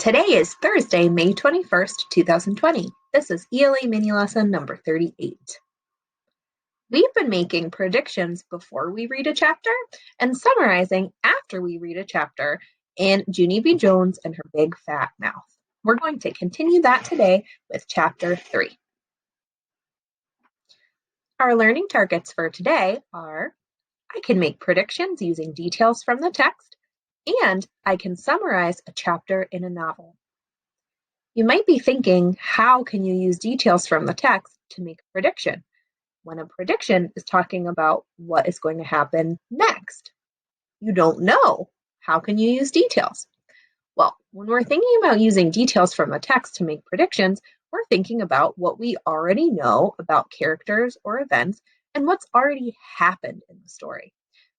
Today is Thursday, May 21st, 2020. This is ELA Mini Lesson number 38. We've been making predictions before we read a chapter and summarizing after we read a chapter in Junie B. Jones and Her Big Fat Mouth. We're going to continue that today with Chapter 3. Our learning targets for today are: I can make predictions using details from the text, and I can summarize a chapter in a novel. You might be thinking, how can you use details from the text to make a prediction when a prediction is talking about what is going to happen next? You don't know. How can you use details? Well, when we're thinking about using details from the text to make predictions, we're thinking about what we already know about characters or events and what's already happened in the story.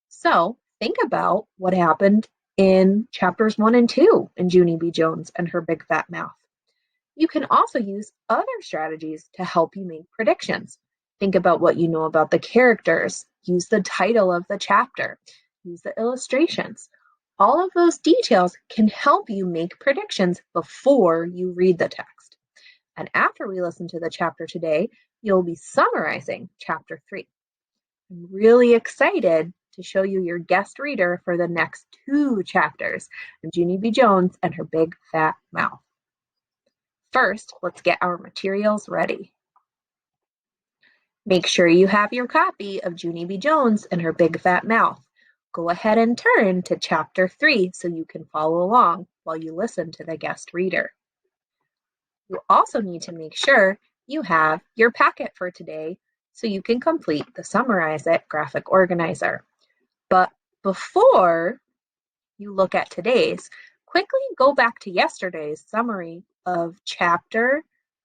So think about what happened in chapters 1 and 2 in Junie B. Jones and Her Big Fat Mouth. You can also use other strategies to help you make predictions. Think about what you know about the characters. Use the title of the chapter. Use the illustrations. All of those details can help you make predictions before you read the text. And after we listen to the chapter today, you'll be summarizing chapter 3. I'm really excited to show you your guest reader for the next 2 chapters of Junie B. Jones and Her Big Fat Mouth. First, let's get our materials ready. Make sure you have your copy of Junie B. Jones and Her Big Fat Mouth. Go ahead and turn to Chapter 3 so you can follow along while you listen to the guest reader. You also need to make sure you have your packet for today so you can complete the Summarize It graphic organizer. But before you look at today's, quickly go back to yesterday's summary of Chapter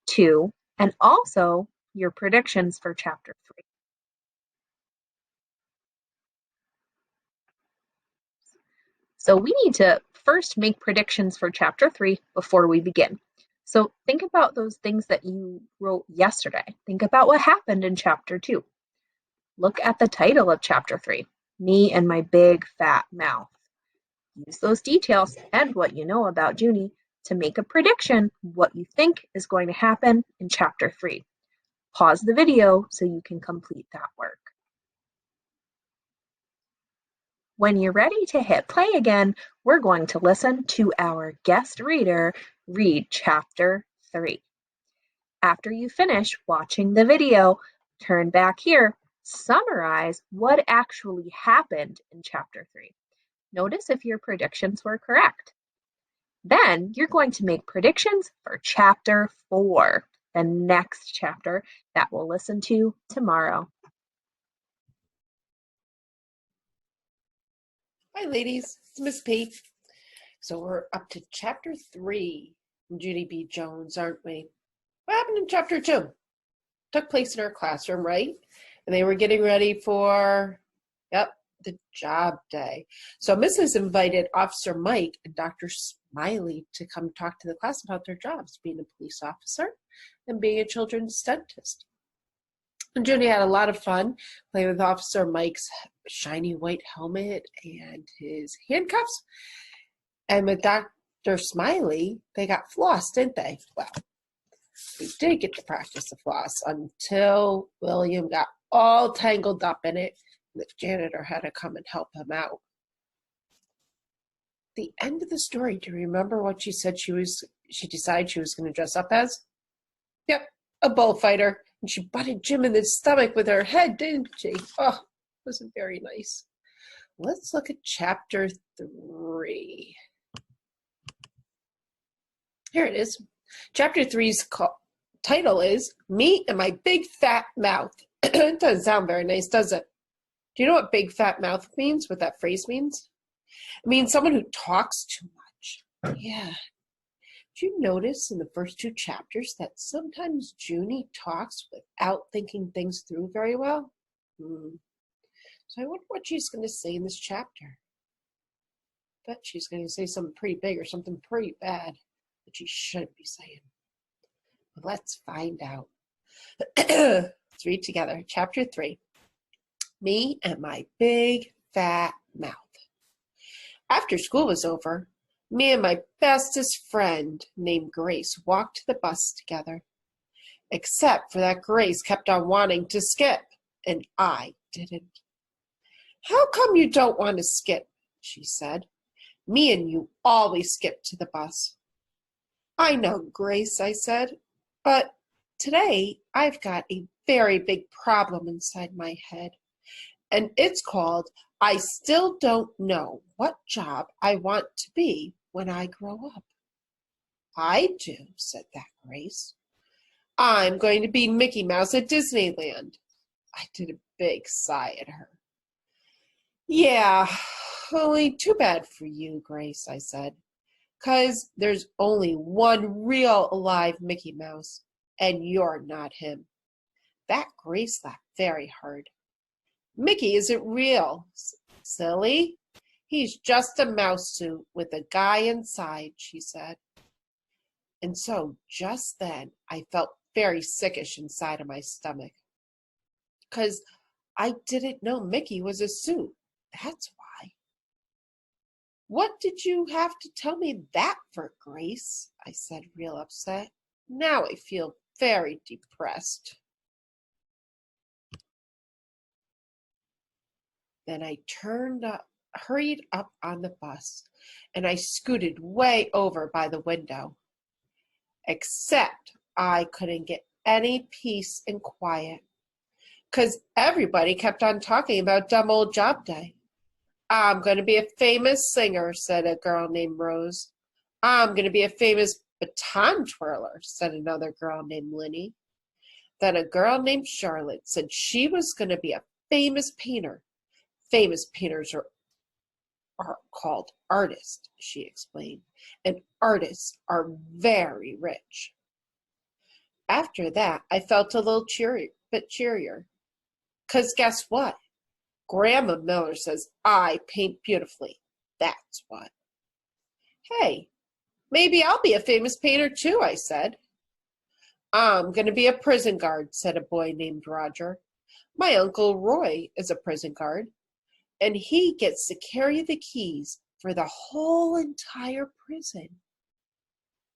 2 and also your predictions for Chapter 3. So we need to first make predictions for Chapter 3 before we begin. So think about those things that you wrote yesterday. Think about what happened in Chapter 2. Look at the title of Chapter 3, Me and My Big Fat Mouth. Use those details and what you know about Junie to make a prediction what you think is going to happen in Chapter 3. Pause the video so you can complete that work. When you're ready to hit play again, we're going to listen to our guest reader read Chapter 3. After you finish watching the video, turn back here, summarize what actually happened in Chapter 3. Notice if your predictions were correct. Then you're going to make predictions for Chapter 4, the next chapter that we'll listen to tomorrow. Hi, ladies. It's Miss Pete. So we're up to Chapter 3 in Junie B. Jones, aren't we? What happened in Chapter 2? Took place in our classroom, right? And they were getting ready for, the job day. So Mrs. invited Officer Mike and Dr. Smiley to come talk to the class about their jobs, being a police officer and being a children's dentist. And Junie had a lot of fun playing with Officer Mike's shiny white helmet and his handcuffs. And with Dr. Smiley, they got floss, didn't they? Well, we did get to practice the floss until William got all tangled up in it. The janitor had to come and help him out. The end of the story, do you remember what she said she decided she was going to dress up as? Yep, a bullfighter. And she butted Jim in the stomach with her head, didn't she? Oh, wasn't very nice. Let's look at Chapter 3. Here it is. Chapter 3's title is Me and My Big Fat Mouth. It doesn't sound very nice, does it? Do you know what big fat mouth means, what that phrase means? It means someone who talks too much. Yeah. Did you notice in the first 2 chapters that sometimes Junie talks without thinking things through very well? So I wonder what she's going to say in this chapter. Bet she's going to say something pretty big or something pretty bad that she shouldn't be saying. Well, let's find out. Let's read together. Chapter 3. Me and My Big Fat Mouth. After school was over, Me and my bestest friend named Grace walked to the bus together, except for that Grace kept on wanting to skip, and I didn't. How come you don't want to skip? She said. Me and you always skip to the bus. I know, Grace, I said, but today I've got a very big problem inside my head, and it's called I still don't know what job I want to be when I grow up. I do, said that Grace. I'm going to be Mickey Mouse at Disneyland. I did a big sigh at her. Yeah, only too bad for you, Grace, I said, 'cause there's only one real alive Mickey Mouse, and you're not him. That Grace laughed very hard. Mickey isn't real, silly. He's just a mouse suit with a guy inside, she said. And so just then I felt very sickish inside of my stomach, 'cause I didn't know Mickey was a suit. That's why. What did you have to tell me that for, Grace? I said, real upset. Now I feel very depressed. Then I hurried up on the bus, and I scooted way over by the window. Except I couldn't get any peace and quiet, 'cause everybody kept on talking about dumb old job day. I'm going to be a famous singer, said a girl named Rose. I'm going to be a famous baton twirler, said another girl named Linny. Then a girl named Charlotte said she was going to be a famous painter. Famous painters are called artists, she explained, and artists are very rich. After that, I felt a little cheerier, 'cause guess what? Grandma Miller says I paint beautifully. That's what. Hey, maybe I'll be a famous painter too, I said. I'm going to be a prison guard, said a boy named Roger. My Uncle Roy is a prison guard, and he gets to carry the keys for the whole entire prison.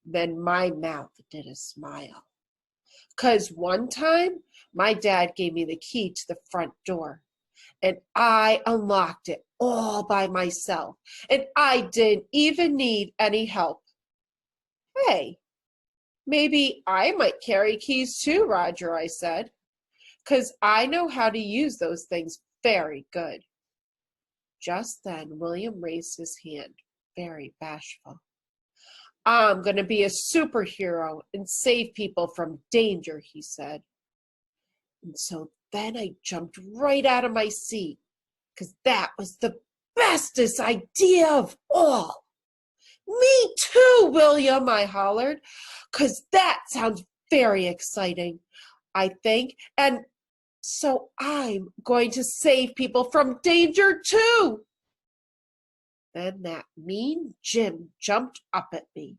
Then my mouth did a smile, 'cause one time my dad gave me the key to the front door, and I unlocked it all by myself, and I didn't even need any help. Hey, maybe I might carry keys too, Roger, I said, 'cause I know how to use those things very good. Just then, William raised his hand, very bashful. I'm going to be a superhero and save people from danger, he said. And so then I jumped right out of my seat, 'cause that was the bestest idea of all. Me too, William, I hollered, 'cause that sounds very exciting, I think, and so I'm going to save people from danger too. Then that mean Jim jumped up at me.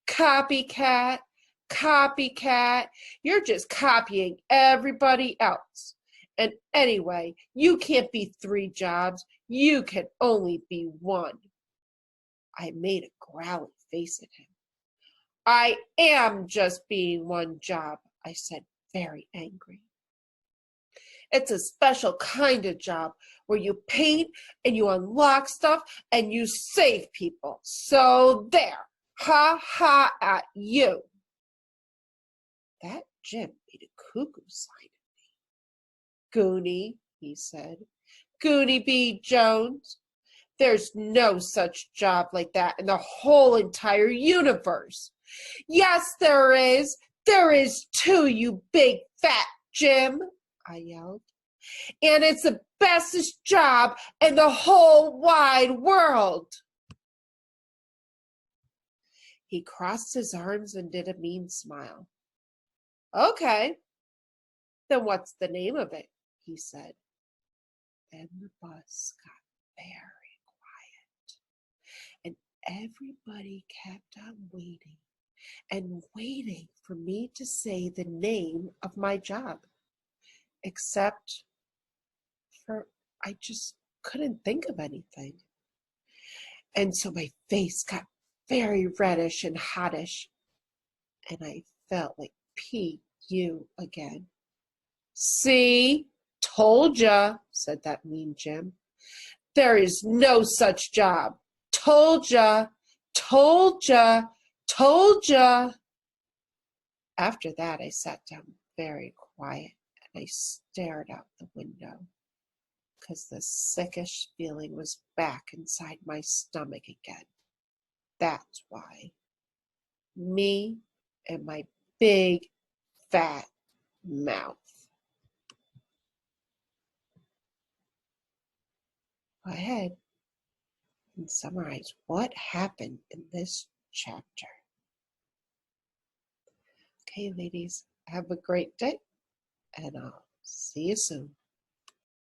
Copycat, copycat, you're just copying everybody else. And anyway, you can't be 3 jobs, you can only be 1. I made a growly face at him. I am just being 1 job, I said, very angry. It's a special kind of job where you paint and you unlock stuff and you save people. So there, ha ha at you. That Jim made a cuckoo sign at me. Goonie, he said. Goonie B. Jones. There's no such job like that in the whole entire universe. Yes, there is. There is too, you big fat Jim, I yelled. And it's the bestest job in the whole wide world. He crossed his arms and did a mean smile. Okay, then what's the name of it? He said. Then the bus got very quiet, and everybody kept on waiting and waiting for me to say the name of my job, except for I just couldn't think of anything. And so my face got very reddish and hottish, and I felt like P.U. again. "See, told ya," said that mean Jim. "There is no such job. Told ya, told ya, told ya." After that, I sat down very quiet and I stared out the window, because the sickish feeling was back inside my stomach again. That's why. Me and my big, fat mouth. Go ahead and summarize what happened in this chapter. Okay, ladies, have a great day, and I'll see you soon.